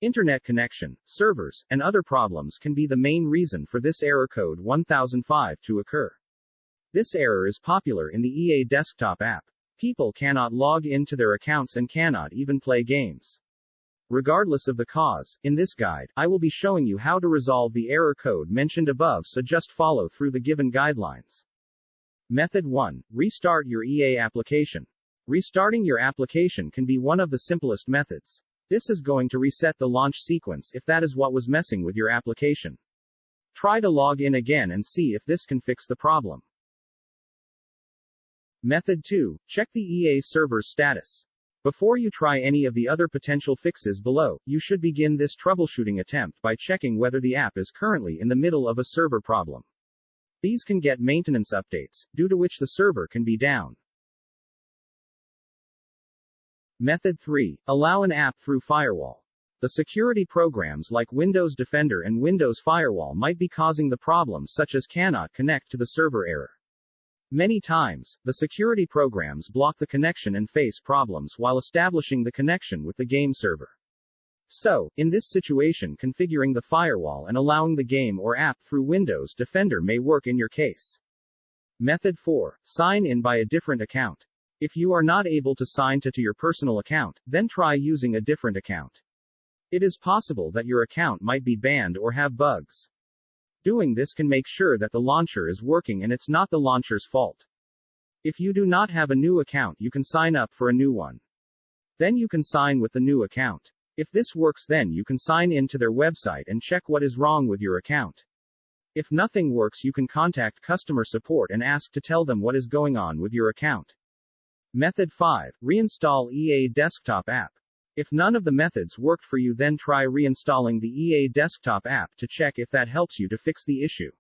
Internet connection, servers, and other problems can be the main reason for this error code 1005 to occur. This error is popular in the EA Desktop app. People cannot log into their accounts and cannot even play games. Regardless of the cause, in this guide, I will be showing you how to resolve the error code mentioned above, so just follow through the given guidelines. Method 1. Restart your EA application. Restarting your application can be one of the simplest methods. This is going to reset the launch sequence if that is what was messing with your application. Try to log in again and see if this can fix the problem. Method 2. Check the EA server's status. Before you try any of the other potential fixes below, you should begin this troubleshooting attempt by checking whether the app is currently in the middle of a server problem. These can get maintenance updates, due to which the server can be down. Method 3. Allow an app through Firewall. The security programs like Windows Defender and Windows Firewall might be causing the problem, such as cannot connect to the server error. Many times, the security programs block the connection and face problems while establishing the connection with the game server. So, in this situation, configuring the firewall and allowing the game or app through Windows Defender may work in your case. Method 4. Sign in by a different account. If you are not able to sign to your personal account, then try using a different account. It is possible that your account might be banned or have bugs. Doing this can make sure that the launcher is working and it's not the launcher's fault. If you do not have a new account, you can sign up for a new one. Then you can sign with the new account. If this works, then you can sign in to their website and check what is wrong with your account. If nothing works, you can contact customer support and ask to tell them what is going on with your account. Method 5. Reinstall EA Desktop App. If none of the methods worked for you, then try reinstalling the EA Desktop app to check if that helps you to fix the issue.